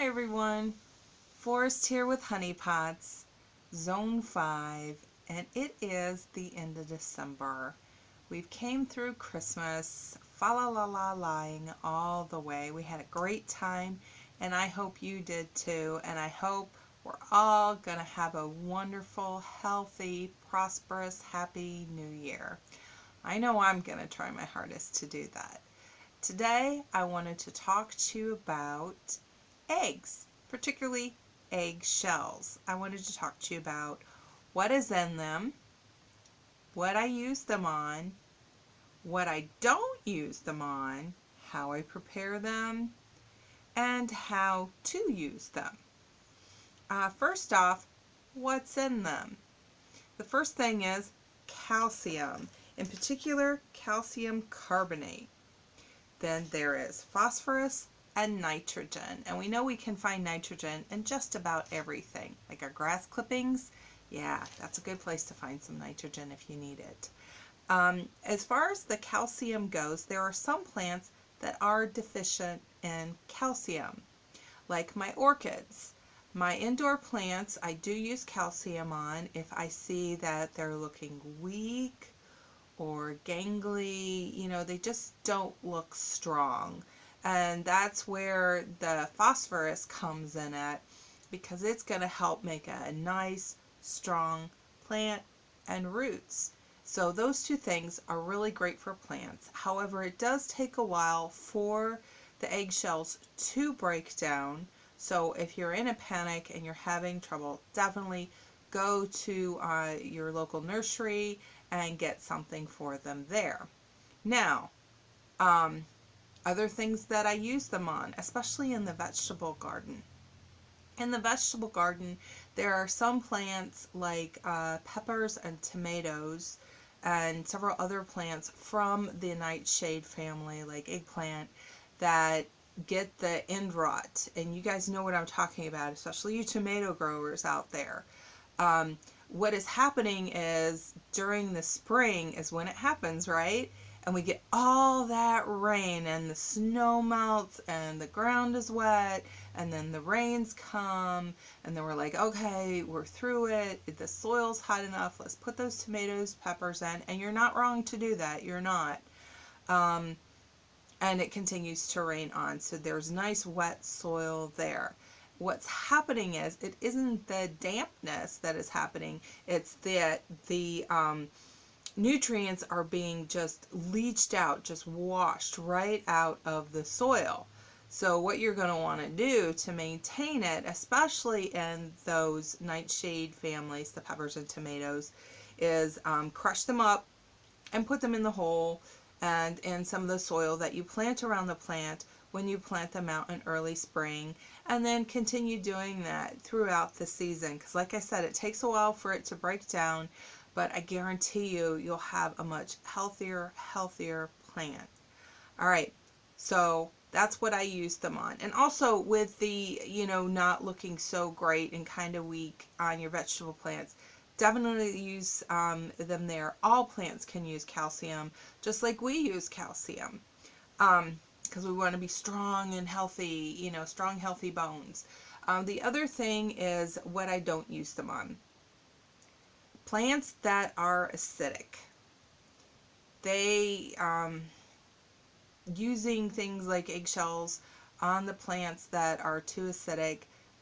Hi everyone, Forrest here with Honey Pots, Zone 5, and it is the end of December. We've came through Christmas, fa-la-la-la-lying all the way. We had a great time, and I hope you did too, and I hope we're all going to have a wonderful, healthy, prosperous, happy new year. I know I'm going to try my hardest to do that. Today, I wanted to talk to you about eggs, particularly egg shells. I wanted to talk to you about what is in them, what I use them on, what I don't use them on, how I prepare them, and how to use them. First off, what's in them? The first thing is calcium, in particular calcium carbonate. Then there is phosphorus and nitrogen. And we know we can find nitrogen in just about everything. Like our grass clippings, yeah, that's a good place to find some nitrogen if you need it. As far as the calcium goes, there are some plants that are deficient in calcium, like my orchids. My indoor plants, I do use calcium on if I see that they're looking weak or gangly, they just don't look strong. And that's where the phosphorus comes in at, because it's going to help make a nice, strong plant and roots. So those two things are really great for plants. However, it does take a while for the eggshells to break down. So if you're in a panic and you're having trouble, definitely go to your local nursery and get something for them there. Now, other things that I use them on, especially in the vegetable garden. In the vegetable garden, there are some plants like peppers and tomatoes and several other plants from the nightshade family, like eggplant, that get the end rot. And you guys know what I'm talking about, especially you tomato growers out there. What is happening is during the spring is when it happens, right? And we get all that rain and the snow melts and the ground is wet and then the rains come and then we're like, okay, we're through it. The soil's hot enough. Let's put those tomatoes, peppers in. And you're not wrong to do that. You're not. And it continues to rain on. So there's nice wet soil there. What's happening is it isn't the dampness that is happening, it's that the nutrients are being just leached out, just washed right out of the soil. So what you're going to want to do to maintain it, especially in those nightshade families, the peppers and tomatoes, is crush them up and put them in the hole and in some of the soil that you plant around the plant when you plant them out in early spring, and then continue doing that throughout the season, because like I said, it takes a while for it to break down, but I guarantee you'll have a much healthier plant. All right, so that's what I use them on. And also with the not looking so great and kind of weak on your vegetable plants, definitely use them there. All plants can use calcium, just like we use calcium. Because we want to be strong and healthy, strong, healthy bones. The other thing is what I don't use them on. Plants that are acidic. They, using things like eggshells on the plants that are too acidic,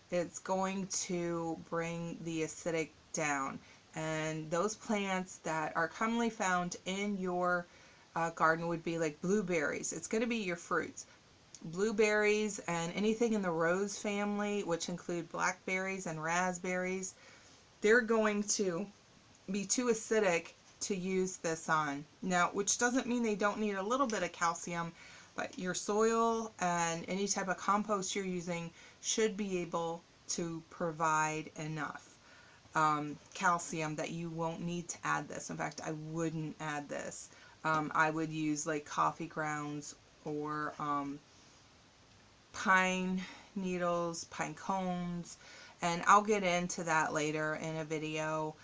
it's going to bring the acidic down. And those plants that are commonly found in your garden would be like blueberries. It's going to be your fruits. Blueberries and anything in the rose family, which include blackberries and raspberries, they're going to be too acidic to use this on. Now, which doesn't mean they don't need a little bit of calcium, but your soil and any type of compost you're using should be able to provide enough calcium that you won't need to add this. In fact, I wouldn't add this. I would use like coffee grounds or pine needles, pine cones, and I'll get into that later in a video.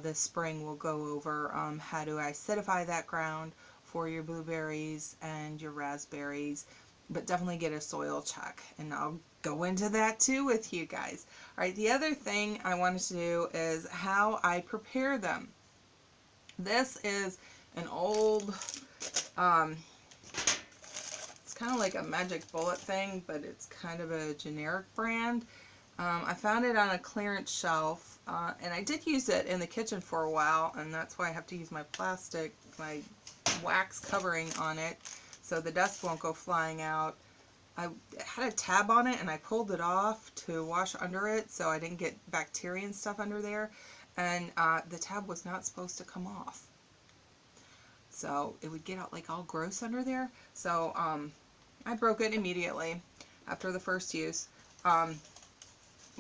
This spring we'll go over how to acidify that ground for your blueberries and your raspberries, but definitely get a soil check, and I'll go into that too with you guys. All right, the other thing I wanted to do is how I prepare them. This is an old, it's kind of like a magic bullet thing, but it's kind of a generic brand. I found it on a clearance shelf, and I did use it in the kitchen for a while, and that's why I have to use my plastic, my wax covering on it, so the dust won't go flying out. I had a tab on it, and I pulled it off to wash under it, so I didn't get bacteria and stuff under there, and the tab was not supposed to come off. So it would get out like all gross under there, so I broke it immediately after the first use.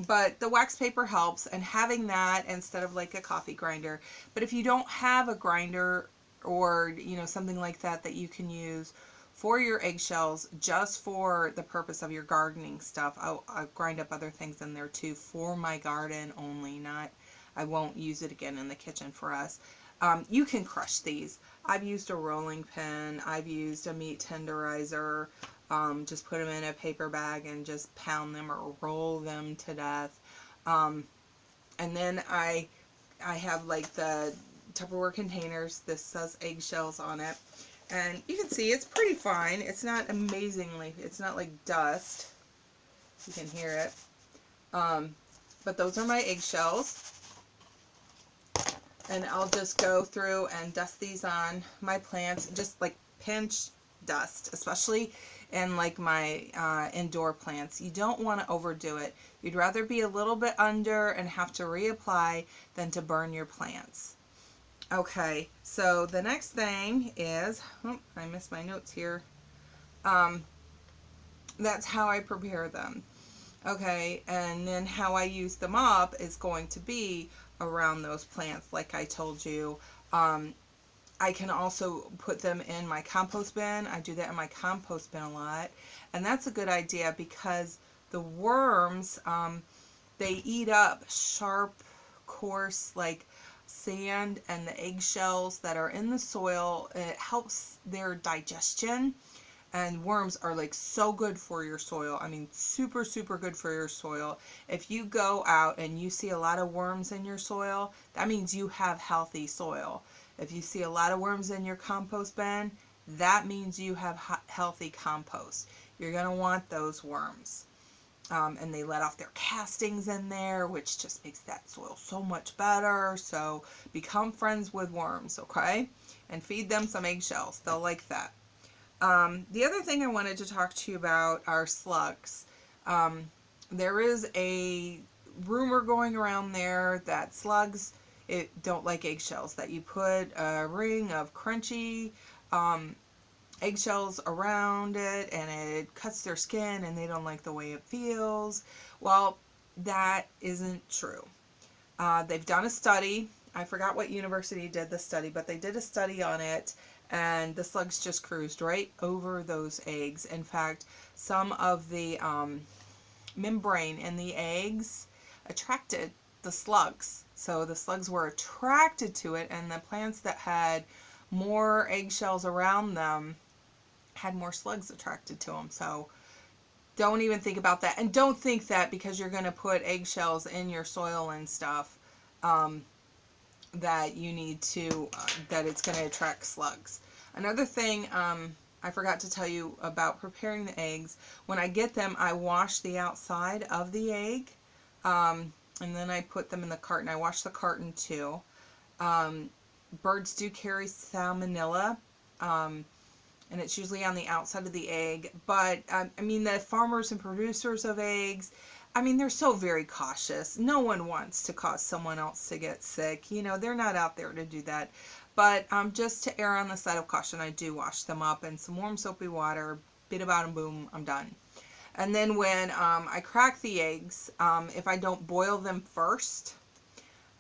But the wax paper helps, and having that instead of like a coffee grinder. But if you don't have a grinder or, you know, something like that that you can use for your eggshells just for the purpose of your gardening stuff, I'll grind up other things in there too for my garden only, not, I won't use it again in the kitchen for us. You can crush these. I've used a rolling pin, I've used a meat tenderizer, just put them in a paper bag and just pound them or roll them to death. And then I have like the Tupperware containers. This says eggshells on it. And you can see it's pretty fine. It's not amazingly, it's not like dust. You can hear it. But those are my eggshells. And I'll just go through and dust these on my plants, just like pinch dust, especially in like my indoor plants. You don't want to overdo it. You'd rather be a little bit under and have to reapply than to burn your plants. Okay, so the next thing is, oh, I missed my notes here. That's how I prepare them. Okay, and then how I use them up is going to be around those plants, like I told you. I can also put them in my compost bin. I do that in my compost bin a lot. And that's a good idea because the worms, they eat up sharp, coarse, like sand and the eggshells that are in the soil. It helps their digestion. And worms are like so good for your soil. I mean, super, super good for your soil. If you go out and you see a lot of worms in your soil, that means you have healthy soil. If you see a lot of worms in your compost bin, that means you have healthy compost. You're going to want those worms. And they let off their castings in there, which just makes that soil so much better. So become friends with worms, okay? And feed them some eggshells. They'll like that. The other thing I wanted to talk to you about are slugs. There is a rumor going around there that slugs don't like eggshells, that you put a ring of crunchy eggshells around it and it cuts their skin and they don't like the way it feels. Well, that isn't true. They've done a study. I forgot what university did the study, but they did a study on it, and the slugs just cruised right over those eggs. In fact, some of the membrane in the eggs attracted the slugs. So the slugs were attracted to it, and the plants that had more eggshells around them had more slugs attracted to them. So don't even think about that. And don't think that because you're going to put eggshells in your soil and stuff, that you need to, that it's going to attract slugs. Another thing I forgot to tell you about preparing the eggs. When I get them, I wash the outside of the egg, and then I put them in the carton. I wash the carton too. Birds do carry salmonella, and it's usually on the outside of the egg. But, I mean, the farmers and producers of eggs, I mean, they're so very cautious. No one wants to cause someone else to get sick. You know, they're not out there to do that. But just to err on the side of caution, I do wash them up in some warm soapy water. Bida bada boom, I'm done. And then when I crack the eggs, if I don't boil them first,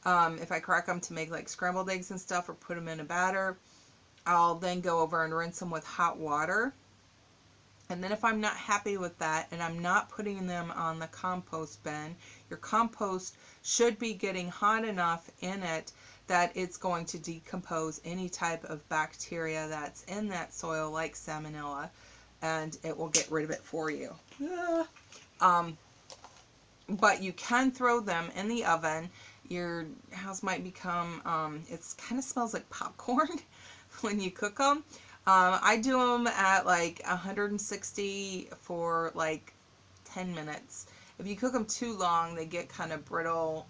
if I crack them to make like scrambled eggs and stuff or put them in a batter, I'll then go over and rinse them with hot water. And then if I'm not happy with that and I'm not putting them on the compost bin, your compost should be getting hot enough in it that it's going to decompose any type of bacteria that's in that soil, like salmonella, and it will get rid of it for you. But you can throw them in the oven. Your house might become, it kind of smells like popcorn when you cook them. I do them at like 160 for like 10 minutes. If you cook them too long, they get kind of brittle.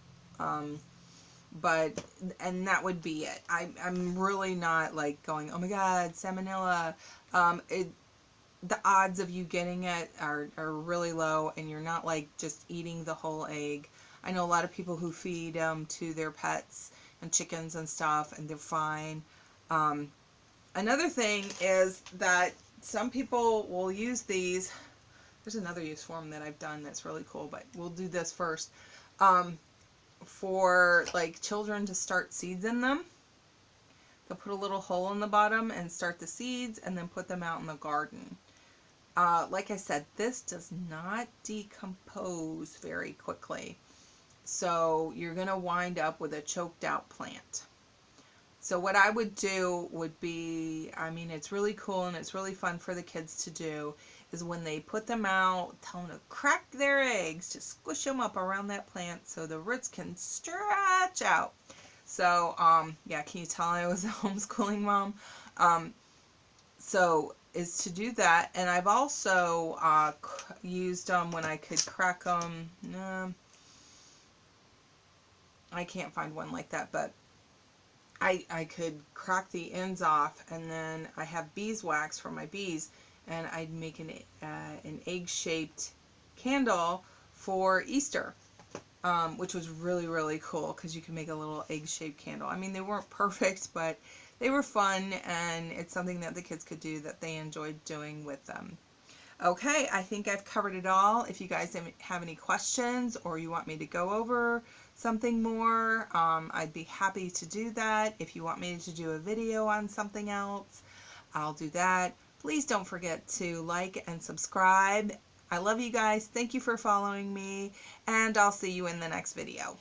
But, and that would be it. I'm really not like going, oh my God, salmonella. The odds of you getting it are really low, and you're not like just eating the whole egg. I know a lot of people who feed them to their pets and chickens and stuff, and they're fine. Another thing is that some people will use these. There's another use for them that I've done that's really cool, but we'll do this first. For like children to start seeds in them. They'll put a little hole in the bottom and start the seeds, and then put them out in the garden. Like I said, this does not decompose very quickly. So you're going to wind up with a choked out plant. So what I would do would be, I mean, it's really cool and it's really fun for the kids to do, is when they put them out, tell them to crack their eggs, just squish them up around that plant so the roots can stretch out. So, yeah, can you tell I was a homeschooling mom? So is to do that. And I've also used them when I could crack them. I can't find one like that, but I could crack the ends off, and then I have beeswax for my bees, and I'd make an egg-shaped candle for Easter, which was really, really cool because you can make a little egg-shaped candle. I mean, they weren't perfect, but they were fun, and it's something that the kids could do that they enjoyed doing with them. Okay, I think I've covered it all. If you guys have any questions or you want me to go over something more, I'd be happy to do that. If you want me to do a video on something else, I'll do that. Please don't forget to like and subscribe. I love you guys. Thank you for following me, and I'll see you in the next video.